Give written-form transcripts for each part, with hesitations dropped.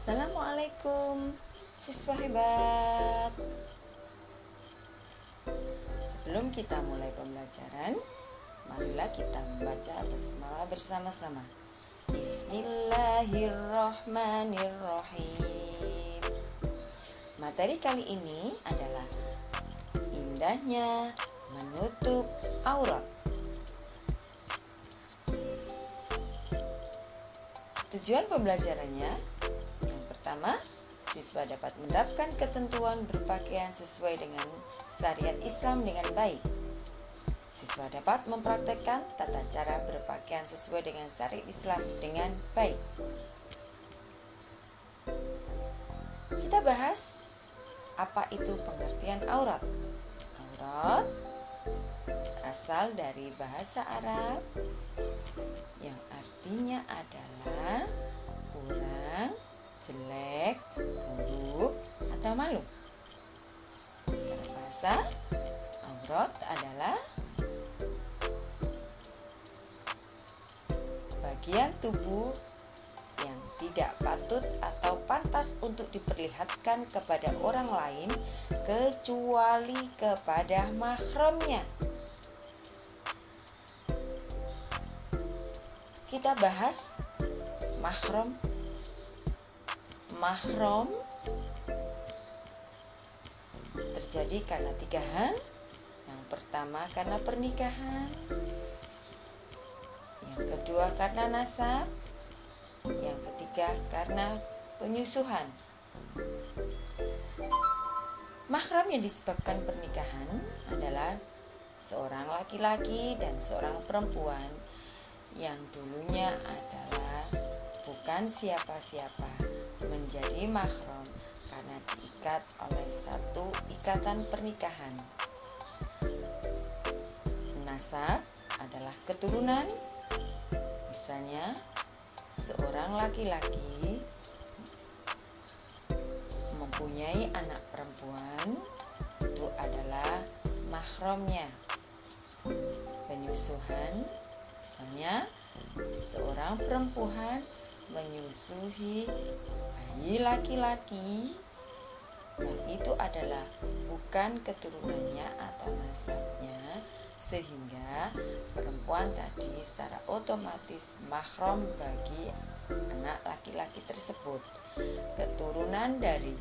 Assalamualaikum siswa hebat. Sebelum kita mulai pembelajaran, marilah kita membaca basmalah bersama-sama. Bismillahirrahmanirrahim. Materi kali ini adalah indahnya menutup aurat. Tujuan pembelajarannya, yang pertama, siswa dapat menerapkan ketentuan berpakaian sesuai dengan syariat Islam dengan baik. Siswa dapat mempraktekkan tata cara berpakaian sesuai dengan syariat Islam dengan baik. Kita bahas apa itu pengertian aurat. Aurat asal dari bahasa Arab yang artinya adalah kurang, jelek, buruk, atau malu. Secara bahasa, aurat adalah bagian tubuh yang tidak patut atau pantas untuk diperlihatkan kepada orang lain kecuali kepada mahramnya. Kita bahas mahram. Mahram terjadi karena 3 hal. Yang pertama karena pernikahan, yang kedua karena nasab, yang ketiga karena penyusuhan. Mahram yang disebabkan pernikahan adalah seorang laki-laki dan seorang perempuan yang dulunya adalah bukan siapa-siapa menjadi mahram karena diikat oleh satu ikatan pernikahan. Nasab adalah keturunan. Misalnya, seorang laki-laki mempunyai anak perempuan, itu adalah mahramnya. Penyusuhan, misalnya seorang perempuan menyusui bayi laki-laki yang itu adalah bukan keturunannya atau nasabnya, sehingga perempuan tadi secara otomatis mahram bagi anak laki-laki tersebut. Keturunan dari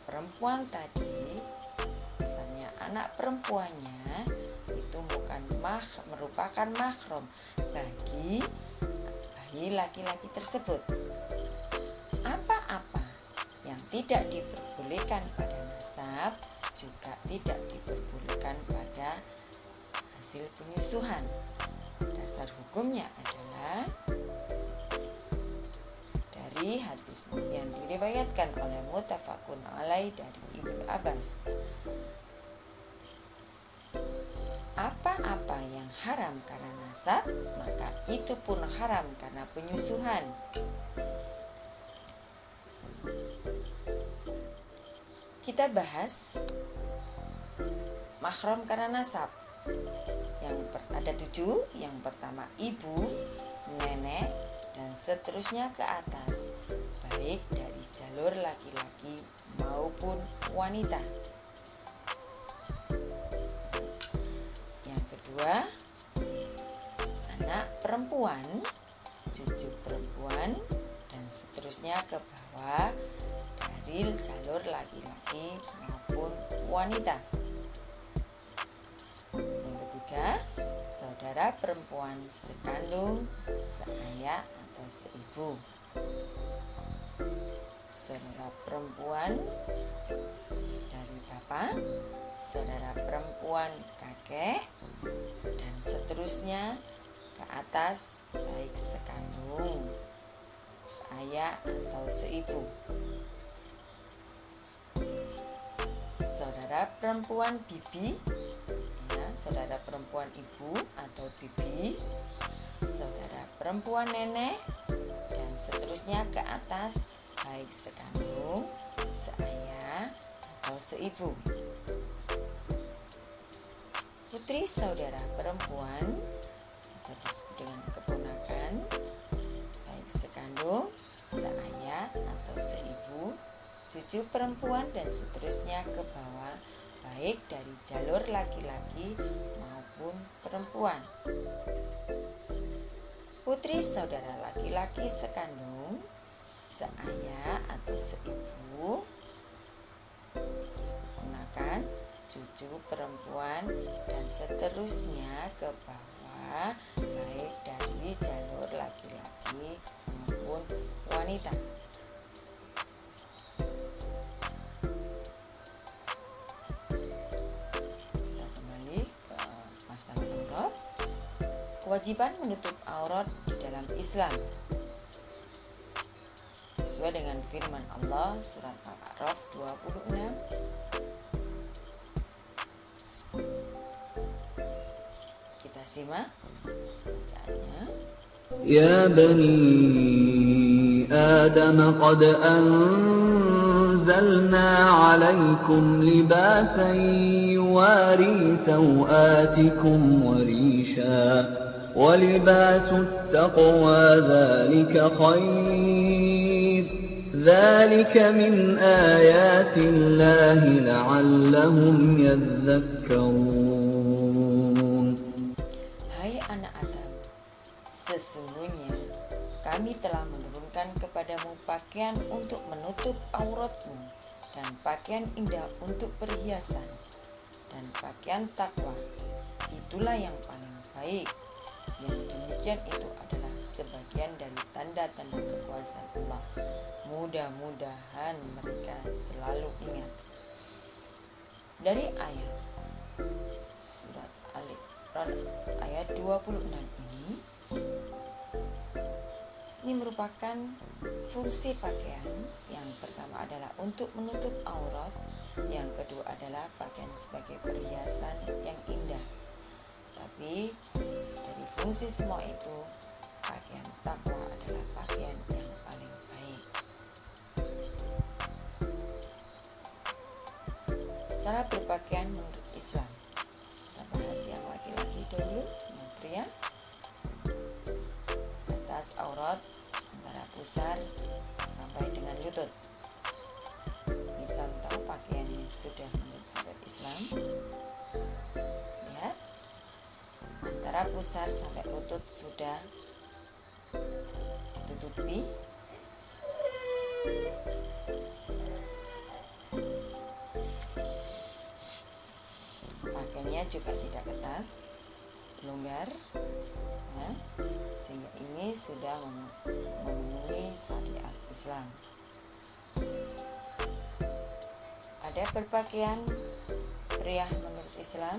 perempuan tadi, misalnya anak perempuannya, itu bukan merupakan mahram bagi bayi laki-laki tersebut. Apa-apa yang tidak diperbolehkan pada nasab juga tidak diperbolehkan pada hasil penyusuhan. Dasar hukumnya adalah dari hadis yang diriwayatkan oleh muttafaqun alaih dari Ibnu Abbas. Apa-apa yang haram karena nasab, maka itu pun haram karena penyusuhan. Kita bahas mahram karena nasab. Ada 7. Yang pertama ibu, nenek, dan seterusnya ke atas, baik dari jalur laki-laki maupun wanita. Yang kedua, anak perempuan, cucu perempuan, dan seterusnya ke bawah dari jalur laki-laki maupun wanita. Yang ketiga, saudara perempuan sekandung, seayah atau seibu. Saudara perempuan dari bapak, saudara perempuan kakek, dan seterusnya ke atas baik sekandung, seayah atau seibu. Saudara perempuan bibi, ya, saudara perempuan ibu atau bibi, saudara perempuan nenek, dan seterusnya ke atas baik sekandung, seayah atau seibu. Putri saudara perempuan atau disebut dengan keponakan, baik sekandung, seayah atau seibu, cucu perempuan dan seterusnya ke bawah, baik dari jalur laki-laki maupun perempuan. Putri saudara laki-laki sekandung, seayah atau seibu, gunakan cucu perempuan dan seterusnya ke bawah, baik dari jalur laki-laki maupun wanita. Kita kembali ke masalah aurat. Kewajiban menutup aurat di dalam Islam sesuai dengan firman Allah surat Al-A'raf 26. Kita simak bacaannya. Ya bani Adam qad anzalna 'alaikum libasan yuwari sawatikum wa risha wa libasut taqwa dhalika khair dhalika min ayatillahi la'allahum yadhakkarun. Hai anak Adam, sesungguhnya kami telah menurunkan kepadamu pakaian untuk menutup auratmu dan pakaian indah untuk perhiasan dan pakaian takwa. Itulah yang paling baik. Yang demikian itu adalah sebagian dari tanda-tanda kekuasaan Allah. Mudah-mudahan mereka selalu ingat. Dari ayat surat Al-Imran ayat 26 ini merupakan fungsi pakaian. Yang pertama adalah untuk menutup aurat, yang kedua adalah pakaian sebagai perhiasan yang indah. Tapi dari fungsi semua itu, pakaian takwa adalah pakaian yang paling baik. Cara berpakaian menurut Islam. Kita bahas yang laki-laki dulu, yang pria. Batas aurat antara pusar sampai dengan lutut. Ini contoh pakaian yang sudah menurut syariat Islam. Lihat, antara pusar sampai lutut sudah ditutupi. Pakaiannya juga tidak ketat, longgar, ya, sehingga ini sudah memenuhi syariat Islam. Ada berpakaian pria menurut Islam,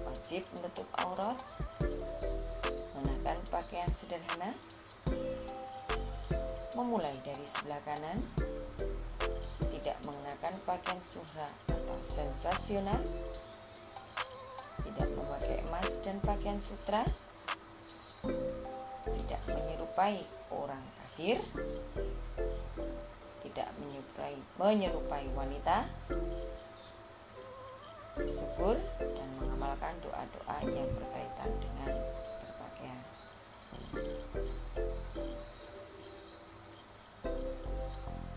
wajib menutup aurat, mengenakan pakaian sederhana, memulai dari sebelah kanan, tidak mengenakan pakaian suhra atau sensasional, tidak memakai emas dan pakaian sutra, tidak menyerupai orang kafir, tidak menyerupai wanita, bersyukur dan mengamalkan doa-doa yang berkaitan dengan berpakaian.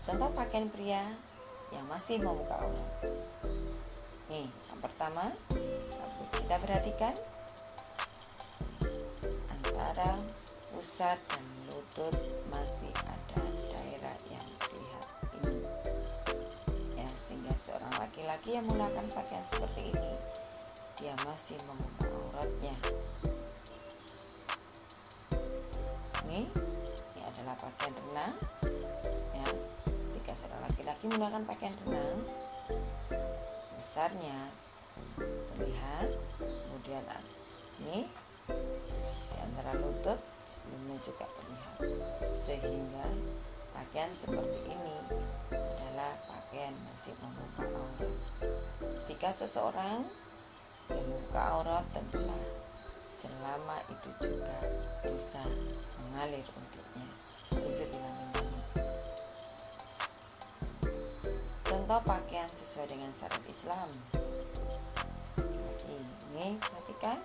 Contoh pakaian pria yang masih membuka aurat. Nih, yang pertama, kita perhatikan antara pusat dan lutut masih ada daerah yang terlihat ini, ya, sehingga seorang laki-laki yang menggunakan pakaian seperti ini, dia masih membuka auratnya. Ini adalah pakaian renang, ya. Jika seorang laki-laki menggunakan pakaian renang, pusarnya terlihat, kemudian ini di antara lutut sebelumnya juga terlihat, sehingga pakaian seperti ini adalah pakaian masih membuka aurat. Jika seseorang yang membuka aurat, tentulah selama itu juga dosa mengalir untuknya. Contoh pakaian sesuai dengan syariat Islam. Ini perhatikan,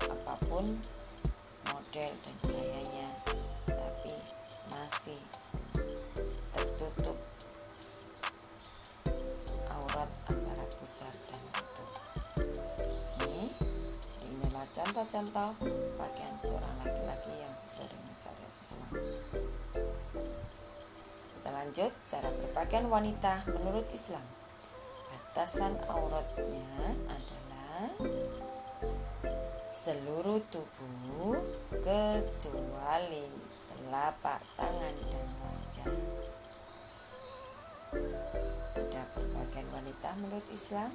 apapun model dan gayanya, tapi contoh-contoh pakaian seorang laki-laki yang sesuai dengan syariat Islam. Kita lanjut, cara berpakaian wanita menurut Islam. Batasan auratnya adalah seluruh tubuh kecuali telapak tangan dan wajah. Ada berpakaian wanita menurut Islam.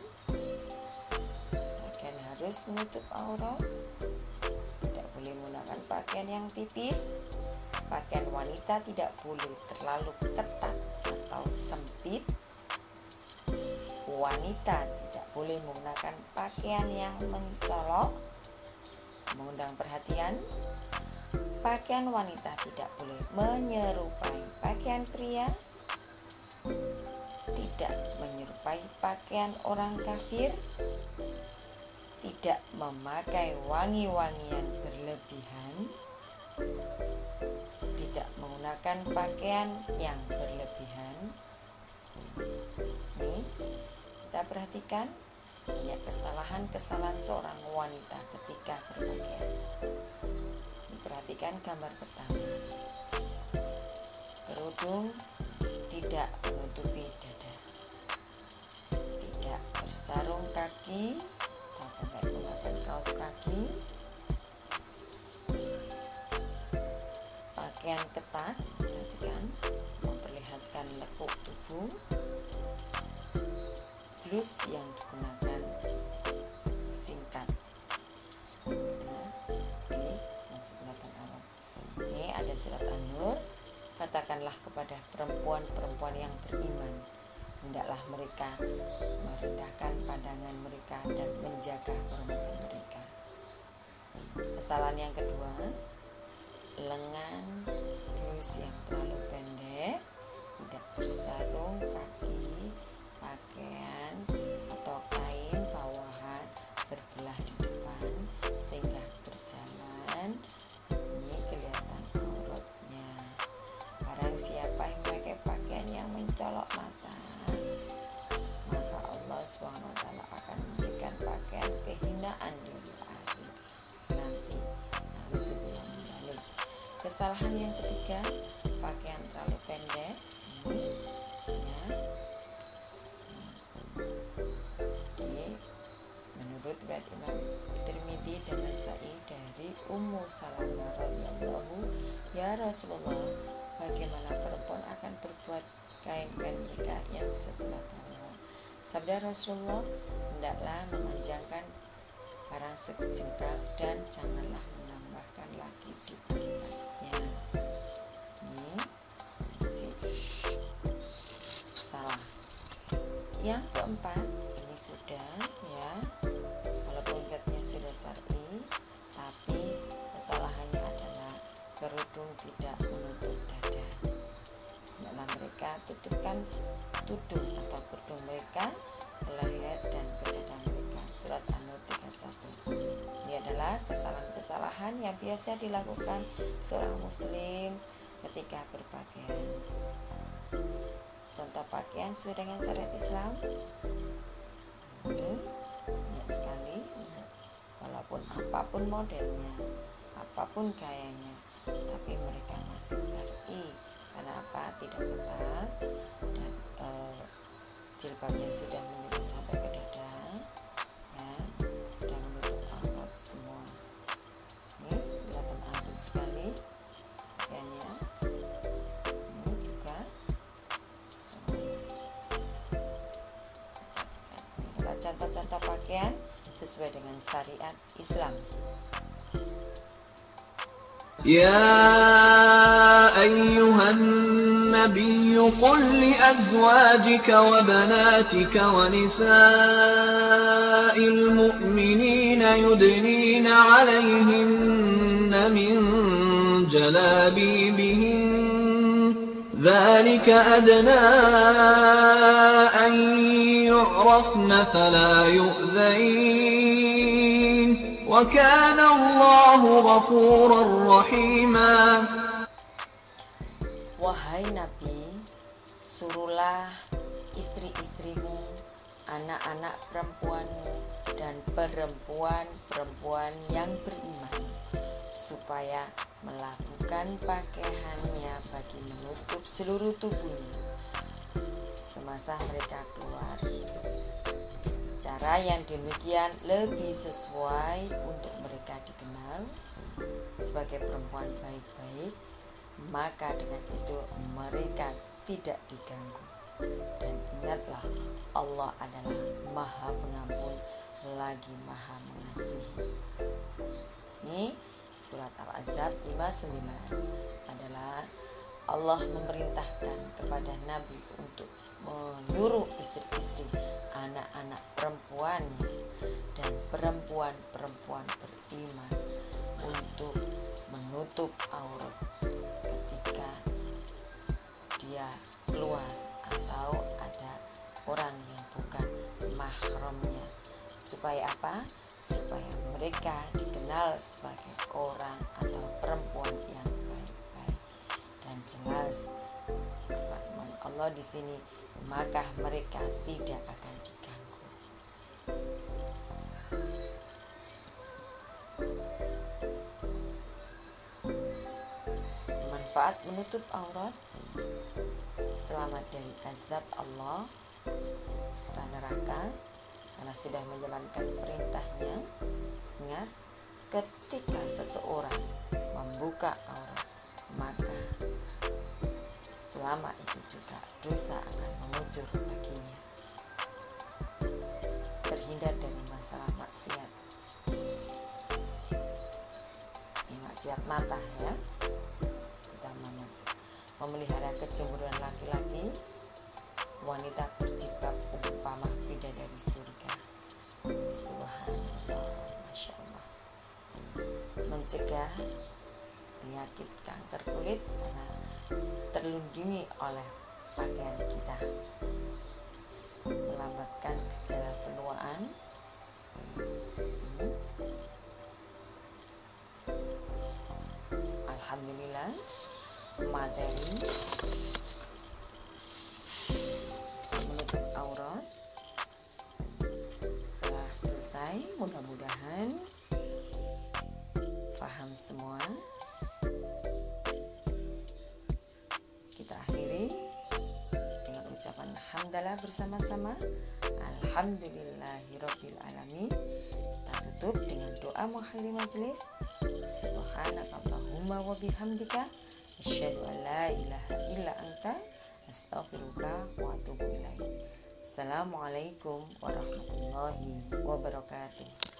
Pakaian harus menutup aurat. Tidak boleh menggunakan pakaian yang tipis. Pakaian wanita tidak boleh terlalu ketat atau sempit. Wanita tidak boleh menggunakan pakaian yang mencolok, mengundang perhatian. Pakaian wanita tidak boleh menyerupai pakaian pria, tidak menyerupai pakaian orang kafir, tidak memakai wangi-wangian berlebihan, tidak menggunakan pakaian yang berlebihan. Nih, kita perhatikan banyak kesalahan-kesalahan seorang wanita ketika berpakaian. Perhatikan gambar pertama. Kerudung tidak menutupi dada, tidak bersarung kaki atau tidak menggunakan kaos kaki, pakaian ketat, perhatikan, memperlihatkan lekuk tubuh, blus yang digunakan singkat. Ini ada surat An-Nur. Katakanlah kepada perempuan-perempuan yang beriman, hendaklah mereka merendahkan pandangan mereka dan menjaga kehormatan mereka. Kesalahan yang kedua, lengan blus yang terlalu pendek, tidak bersarung kaki, pakaian atau kain bawahan berbelah di depan sehingga berjalan ini kelihatan auratnya. Barang siapa yang memakai pakaian yang mencolok mata, maka Allah SWT akan memberikan pakaian kehinaan di akhir nanti. Na'udzubillah min dzalik. Kesalahan yang ketiga, pakaian terlalu pendek. Ya. Ini menurut riwayat Imam Tirmidzi dan Nasa'i dari Ummu Salamah radhiyallahu, ya Rasulullah, bagaimana perempuan akan berbuat kain-kain mereka yang sebelah bawah? Sabda Rasulullah, hendaklah memanjangkan barang sekejengkal dan janganlah menambahkan lagi di atasnya. Ini masih salah. Yang keempat, ini sudah ya, walaupun katanya sudah syar'i, tapi kesalahannya adalah kerudung tidak menutup dada. Hendaklah mereka tutupkan tudung atau kerudung mereka ke leher dan ke dada mereka. Surat An-Nur 31. Ini adalah kesalahan-kesalahan yang biasa dilakukan seorang muslim ketika berpakaian. Contoh pakaian sesuai dengan syariat Islam. Ini banyak sekali, walaupun apapun modelnya, apapun gayanya, tapi mereka masih syar'i. Karena apa? Tidak ketat dan jilbabnya sudah menyebut sampai ke dada, ya, dan menutup aurat semua. Ini kelihatan agung sekali pakaiannya. Ini juga adalah contoh-contoh pakaian sesuai dengan syariat Islam. يا أيها النبي قل لأزواجك وبناتك ونساء المؤمنين يدنين عليهن من جلابيبهن ذلك أدنى أن يعرفن فلا يؤذين وَكَانَ اللَّهُ غَفُورًا رَحِيمًا. Wahai Nabi, suruhlah istri-istrimu anak-anak perempuan dan perempuan-perempuan yang beriman, supaya melakukan pakaiannya bagi menutup seluruh tubuhnya semasa mereka keluar. Cara yang demikian lebih sesuai untuk mereka dikenal sebagai perempuan baik-baik, maka dengan itu mereka tidak diganggu. Dan ingatlah, Allah adalah Maha Pengampun lagi Maha Mengasihi. Ini surat Al-Ahzab 59 adalah Allah memerintahkan kepada Nabi untuk menyuruh istri-istri, anak-anak perempuannya dan perempuan-perempuan beriman untuk menutup aurat ketika dia keluar atau ada orang yang bukan mahramnya. Supaya apa? Supaya mereka dikenal sebagai orang atau perempuan yang baik-baik. Dan jelas firman Allah di sini, maka mereka tidak akan diganggu. Manfaat menutup aurat: selamat dari azab Allah, siksa neraka, karena sudah menjalankan perintahnya. Ingat, ketika seseorang membuka aurat, maka selama itu juga dosa akan mengucur baginya. Terhindar dari masalah maksiat. Ini maksiat mata ya. Kita memelihara kecemburuan laki-laki. Wanita berjilbab umpama bidadari surga. Subhanallah, Masya Allah. Mencegah penyakit kanker kulit karena terlindungi oleh pakaian kita. Melambatkan gejala penuaan. Alhamdulillah, materi menutup aurat telah selesai. Mudah-mudahan paham semua. Kita akhiri dengan ucapan hamdalah bersama-sama. Alhamdulillahirabbil alamin. Kita tutup dengan doa mengakhiri majelis. Subhanakallahumma wa bihamdika asyhadu an la ilaha illa anta astaghfiruka wa atubu ilaik. Assalamualaikum warahmatullahi wabarakatuh.